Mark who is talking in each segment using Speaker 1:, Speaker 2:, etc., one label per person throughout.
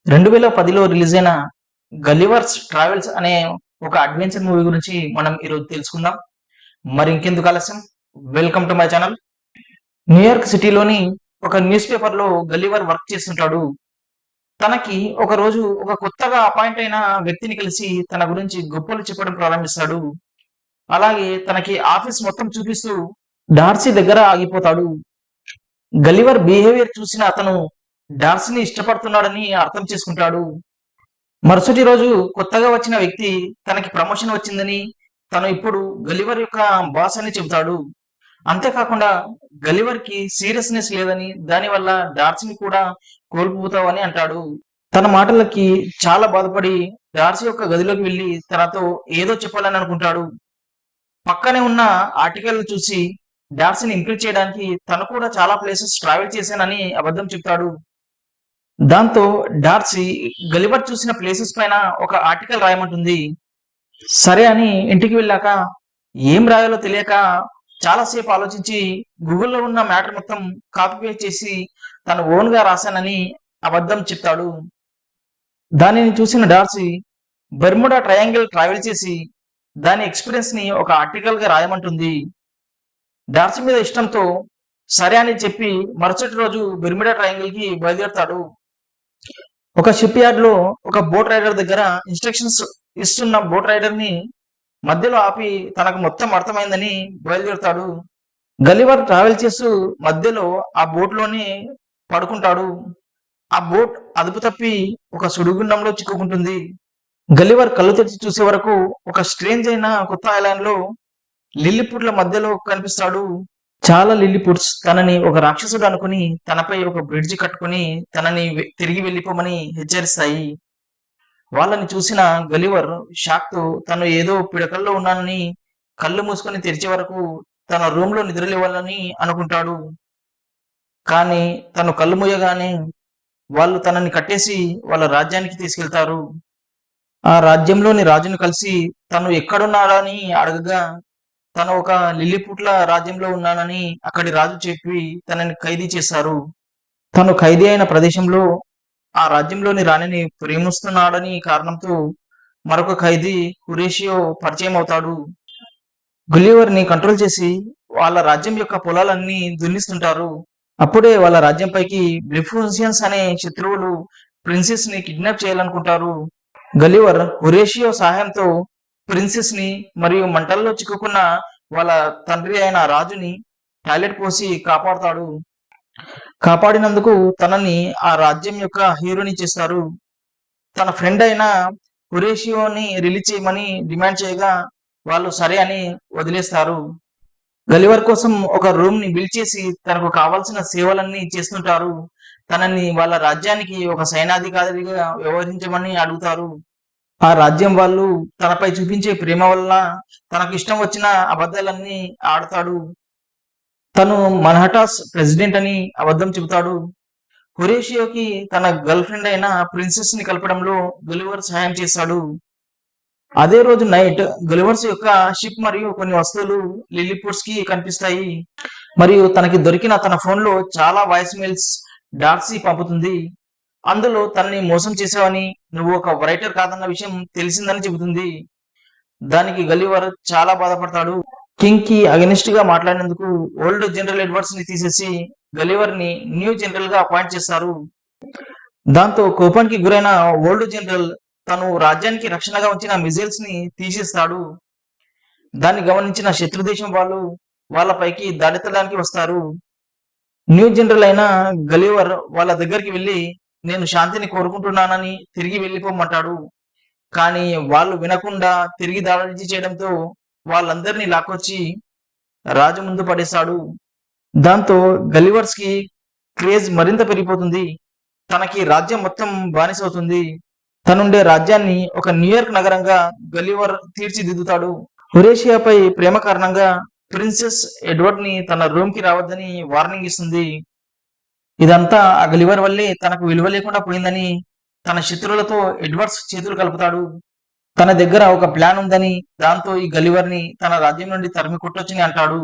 Speaker 1: 2010లో release అయిన 'గల్లివర్స్ travels' అనే ఒక అడ్వెంచర్ మూవీ గురించి మనం ఈరోజు తెలుసుకుందాం. మరి ఇంకెందుకు ఆలస్యం, welcome to my channel. New York సిటీలోని ఒక న్యూస్ పేపర్‌లో గల్లివర్ వర్క్ చేస్తుంటాడు. తనకి ఒకరోజు ఒక కొత్తగా అపాయింట్ అయిన వ్యక్తిని కలిసి తన గురించి గొప్పలు చెప్పడం ప్రారంభిస్తాడు. అలాగే తనకి ఆఫీస్ మొత్తం చూపిస్తూ డార్సీ దగ్గర ఆగిపోతాడు. గల్లివర్ బిహేవియర్ చూసిన అతను డార్సీని ఇష్టపడుతున్నాడని అర్థం చేసుకుంటాడు. మరుసటి రోజు కొత్తగా వచ్చిన వ్యక్తి తనకి ప్రమోషన్ వచ్చిందని, తను ఇప్పుడు గలివర్ యొక్క బాస్ అని చెబుతాడు. అంతేకాకుండా గలివర్‌కి సీరియస్‌నెస్ లేదని, దానివల్ల డార్సీని కూడా కోల్పోతావని అంటాడు. తన మాటలకి చాలా బాధపడి డార్సీ యొక్క గదిలోకి వెళ్లి తనతో ఏదో చెప్పాలని అనుకుంటాడు. పక్కనే ఉన్న ఆర్టికల్ చూసి డార్సీని ఇంప్రెస్ చేయడానికి తను కూడా చాలా ప్లేసెస్ ట్రావెల్ చేశానని అబద్ధం చెప్తాడు. దాంతో డార్సీ గలివర్ చూసిన ప్లేసెస్ పైన ఒక ఆర్టికల్ రాయమంటుంది. సరే అని ఇంటికి వెళ్ళాక ఏం రాయాలో తెలియక చాలా సేపు ఆలోచించి గూగుల్‌లో ఉన్న మ్యాటర్ మొత్తం కాపీ పేస్ట్ చేసి తను ఓన్‌గా రాశానని అబద్ధం చెప్తాడు. దానిని చూసిన డార్సీ బర్ముడా ట్రయాంగిల్ ట్రావెల్ చేసి దాని ఎక్స్‌పీరియన్స్‌ని ఒక ఆర్టికల్‌గా రాయమంటుంది. డార్సీ మీద ఇష్టంతో సరే అని చెప్పి మరుసటి రోజు బెర్ముడా ట్రయాంగిల్‌కి బయలుదేరుతాడు. ఒక షిప్ యార్డ్‌లో ఒక బోట్ రైడర్ దగ్గర ఇన్‌స్ట్రక్షన్స్ ఇస్తున్న బోట్ రైడర్‌ని మధ్యలో ఆపి తనకు మొత్తం అర్థమైందని బయలుదేరుతాడు. గలివర్ ట్రావెల్ చేస్తూ మధ్యలో ఆ బోట్‌లోనే పడుకుంటాడు. ఆ బోట్ అదుపు తప్పి ఒక సుడిగుండంలో చిక్కుకుంటుంది. గలివర్ కళ్ళు తెరిచి చూసే వరకు ఒక స్ట్రేంజ్ అయిన కొత్త ఐలాండ్‌లో లిల్లీపుట్ల మధ్యలో కనిపిస్తాడు. చాలా లిల్లీపుట్స్ తనని ఒక రాక్షసుడు అనుకుని తనపై ఒక బ్రిడ్జి కట్టుకుని తనని తిరిగి వెళ్ళిపోమని హెచ్చరిస్తాయి. వాళ్ళని చూసిన గలివర్ షాక్‌తో తను ఏదో పిడకల్లో ఉన్నానని కళ్ళు మూసుకొని తెరిచే వరకు తన రూమ్‌లో నిద్రలేవాలని అనుకుంటాడు. కానీ తను కళ్ళు మూయగానే వాళ్ళు తనని కట్టేసి వాళ్ళ రాజ్యానికి తీసుకెళ్తారు. ఆ రాజ్యంలోని రాజును కలిసి తను ఎక్కడున్నాడని అడగగా తను ఒక లిల్లీపుట్ల రాజ్యంలో ఉన్నానని అక్కడి రాజు చెప్పి తనని ఖైదీ చేశారు. తను ఖైదీ అయిన ప్రదేశంలో ఆ రాజ్యంలోని రాణిని ప్రేమిస్తున్నాడని కారణంతో మరొక ఖైదీ హురేషియో పరిచయం అవుతాడు. గులివర్‌ని కంట్రోల్ చేసి వాళ్ళ రాజ్యం యొక్క పొలాలన్నీ దున్నిస్తుంటారు. అప్పుడే వాళ్ళ రాజ్యంపైకి బ్లిఫ్యూసియన్స్ అనే శత్రువులు ప్రిన్సెస్ ని కిడ్నాప్ చేయాలనుకుంటారు. గలివర్ హురేషియో సహాయంతో ప్రిన్సెస్ ని మరియు మంటల్లో చిక్కుకున్న వాళ్ళ తండ్రి అయిన రాజుని టాయిలెట్ పోసి కాపాడుతాడు. కాపాడినందుకు తనని ఆ రాజ్యం యొక్క హీరోని చేస్తారు. తన ఫ్రెండ్ అయిన హురేషియోని రిలీజ్ చేయమని డిమాండ్ చేయగా వాళ్ళు సరే అని వదిలేస్తారు. గలివర్ కోసం ఒక రూమ్ ని బిల్డ్ చేసి తనకు కావాల్సిన సేవలన్నీ చేస్తుంటారు. తనని వాళ్ళ రాజ్యానికి ఒక సైన్యాధికారిగా వ్యవహరించమని అడుగుతారు. ఆ రాజ్యం వాళ్ళు తనపై చూపించే ప్రేమ వల్ల తనకు ఇష్టం వచ్చిన అబద్ధాలన్నీ ఆడతాడు. తను మన్హటాస్ ప్రెసిడెంట్ అని అబద్ధం చెబుతాడు. హురేషియోకి తన గర్ల్ ఫ్రెండ్ అయిన ప్రిన్సెస్ ని కలపడంలో గలివర్ సహాయం చేస్తాడు. అదే రోజు నైట్ గలివర్స్ యొక్క షిప్ మరియు కొన్ని వస్తువులు లిల్లీపుట్స్ కి కనిపిస్తాయి. మరియు తనకి దొరికిన తన ఫోన్ లో చాలా వాయిస్ మెయిల్స్ డార్సీ పంపుతుంది. అందులో తనని మోసం చేసావని, నువ్వు ఒక రైటర్ కాదన్న విషయం తెలిసిందని చెబుతుంది. దానికి గలివర్ చాలా బాధపడతాడు. కింగ్ కి అగెనిస్ట్ గా మాట్లాడినందుకు ఓల్డ్ జనరల్ ఎడ్వర్డ్స్ ని తీసేసి గలివర్ ని న్యూ జనరల్ గా అపాయింట్ చేస్తారు. దాంతో కోపానికి గురైన ఓల్డ్ జనరల్ తను రాజ్యానికి రక్షణగా ఉంచిన మిజైల్స్ ని తీసేస్తాడు. దాన్ని గమనించిన శత్రు దేశం వాళ్ళు వాళ్ళపైకి దాడెత్తడానికి వస్తారు. న్యూ జనరల్ అయిన గలివర్ వాళ్ళ దగ్గరికి వెళ్ళి నేను శాంతిని కోరుకుంటున్నానని తిరిగి వెళ్ళిపోమంటాడు. కానీ వాళ్ళు వినకుండా తిరిగి దాడి చేయడంతో వాళ్ళందరినీ లాక్కొచ్చి రాజు ముందు పడేశాడు. దాంతో గలివర్స్ కి క్రేజ్ మరింత పెరిగిపోతుంది. తనకి రాజ్యం మొత్తం బానిసవుతుంది. తనుండే రాజ్యాన్ని ఒక న్యూయార్క్ నగరంగా గలివర్ తీర్చిదిద్దుతాడు. హురేషియాపై ప్రేమ కారణంగా ప్రిన్సెస్ ఎడ్వర్డ్ ని తన రూమ్ కి రావద్దని వార్నింగ్ ఇస్తుంది. ఇదంతా ఆ గలివర్ వల్లే తనకు విలువ లేకుండా పోయిందని తన శత్రువులతో ఎడ్వర్డ్స్ చేతులు కలుపుతాడు. తన దగ్గర ఒక ప్లాన్ ఉందని, దాంతో ఈ గలివర్ ని తన రాజ్యం నుండి తరిమి కొట్టొచ్చని అంటాడు.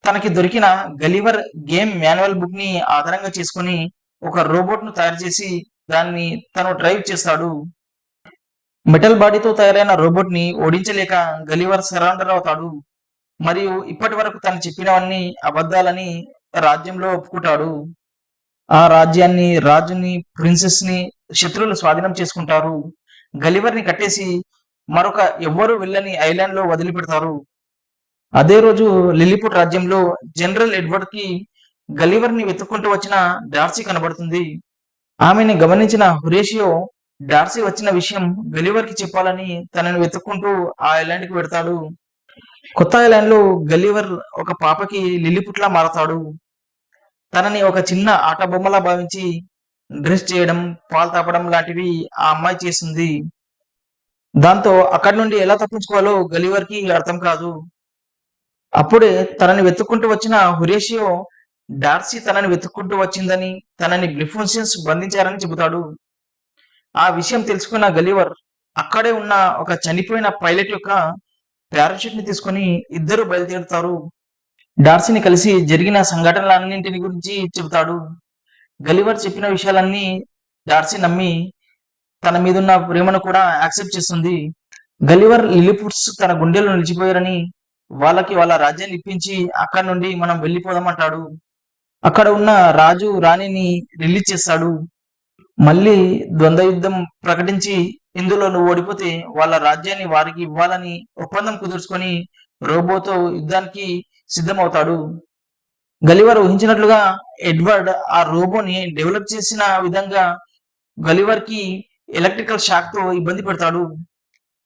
Speaker 1: తనకి దొరికిన గలివర్ గేమ్ మాన్యువల్ బుక్ ని ఆధారంగా చేసుకుని ఒక రోబోట్ ను తయారు చేసి దాన్ని తను డ్రైవ్ చేస్తాడు. మెటల్ బాడీతో తయారైన రోబోట్ ని ఓడించలేక గలివర్ సరెండర్ అవుతాడు. మరియు ఇప్పటి వరకు తను చెప్పినవన్నీ అబద్ధాలని రాజ్యంలో ఒప్పుకుంటాడు. ఆ రాజ్యాన్ని, రాజుని, ప్రిన్సెస్ ని శత్రువులు స్వాధీనం చేసుకుంటారు. గలివర్ ని కట్టేసి మరొక ఎవ్వరూ వెళ్ళని ఐలాండ్ లో వదిలిపెడతారు. అదే రోజు లిలీపుట్ రాజ్యంలో జనరల్ ఎడ్వర్డ్ కి గలివర్ ని వెతుక్కుంటూ వచ్చిన డార్సీ కనబడుతుంది. ఆమెని గమనించిన హొరేషియో డార్సీ వచ్చిన విషయం గలివర్ కి చెప్పాలని తనని వెతుక్కుంటూ ఆ ఐలాండ్ కి వెడతాడు. కొత్త ఐలాండ్ లో గలివర్ ఒక పాపకి లిలీపుట్లా మారతాడు. తనని ఒక చిన్న ఆట బొమ్మలా భావించి డ్రెస్ చేయడం, పాలు తాపడం లాంటివి ఆ అమ్మాయి చేస్తుంది. దాంతో అక్కడి నుండి ఎలా తప్పించుకోవాలో గలివర్ కి అర్థం కాదు. అప్పుడే తనని వెతుక్కుంటూ వచ్చిన హొరేషియో డార్సీ తనని వెతుక్కుంటూ వచ్చిందని, తనని గ్లిఫోన్షియన్స్ బంధించారని చెబుతాడు. ఆ విషయం తెలుసుకున్న గలివర్ అక్కడే ఉన్న ఒక చనిపోయిన పైలట్ యొక్క పారాషూట్ ని తీసుకొని ఇద్దరు బయలుదేరుతారు. డార్సీని కలిసి జరిగిన సంఘటనలన్నింటిని గురించి చెబుతాడు. గలివర్ చెప్పిన విషయాలన్నీ డార్సీ నమ్మి తన మీదున్న ప్రేమను కూడా యాక్సెప్ట్ చేస్తుంది. గలివర్ లిలిపుట్స్ తన గుండెల్లో నిలిచిపోయారని, వాళ్ళకి వాళ్ళ రాజ్యాన్ని ఇప్పించి అక్కడి నుండి మనం వెళ్ళిపోదామంటాడు. అక్కడ ఉన్న రాజు రాణిని రిలీజ్ చేస్తాడు. మళ్ళీ ద్వంద్వ యుద్ధం ప్రకటించి ఇందులో నువ్వు ఓడిపోతే వాళ్ళ రాజ్యాన్ని వారికి ఇవ్వాలని ఒప్పందం కుదుర్చుకొని రోబోతో యుద్ధానికి సిద్ధమవుతాడు. గలివర్ ఊహించినట్లుగా ఎడ్వర్డ్ ఆ రోబోని డెవలప్ చేసిన విధంగా గలివర్ కి ఎలక్ట్రికల్ షాక్ తో ఇబ్బంది పెడతాడు.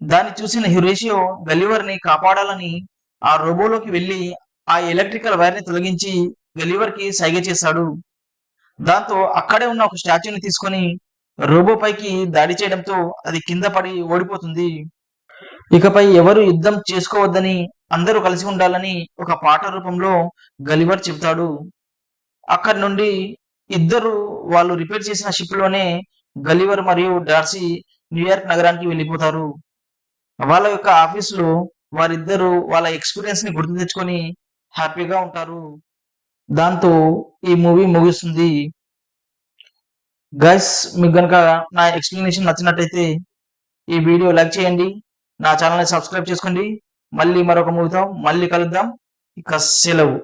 Speaker 1: దాన్ని చూసిన హొరేషియో గలివర్ ని కాపాడాలని ఆ రోబోలోకి వెళ్లి ఆ ఎలక్ట్రికల్ వైర్ ని తొలగించి గలివర్ కి సైగ చేశాడు. దాంతో అక్కడే ఉన్న ఒక స్టాచ్యూని తీసుకొని రోబో పైకి దాడి చేయడంతో అది కింద పడి ఓడిపోతుంది. ఇకపై ఎవరు యుద్ధం చేసుకోవద్దని, అందరూ కలిసి ఉండాలని ఒక పాట రూపంలో గలివర్ చెబుతాడు. అక్కడి నుండి ఇద్దరు వాళ్ళు రిపేర్ చేసిన షిప్ లోనే గలివర్ మరియు డార్సీ న్యూయార్క్ నగరానికి వెళ్ళిపోతారు. వాళ్ళ యొక్క ఆఫీసులో వారిద్దరూ వాళ్ళ ఎక్స్పీరియన్స్ ని గుర్తు తెచ్చుకొని హ్యాపీగా ఉంటారు. దాంతో ఈ మూవీ ముగుస్తుంది. గైస్, మీకు గనుక నా ఎక్స్ప్లెనేషన్ నచ్చినట్టయితే ఈ వీడియో లైక్ చేయండి, నా ఛానల్ని సబ్స్క్రైబ్ చేసుకోండి. మళ్ళీ మరొక మూవీతో మళ్ళీ కలుద్దాం. ఇక సెలవు.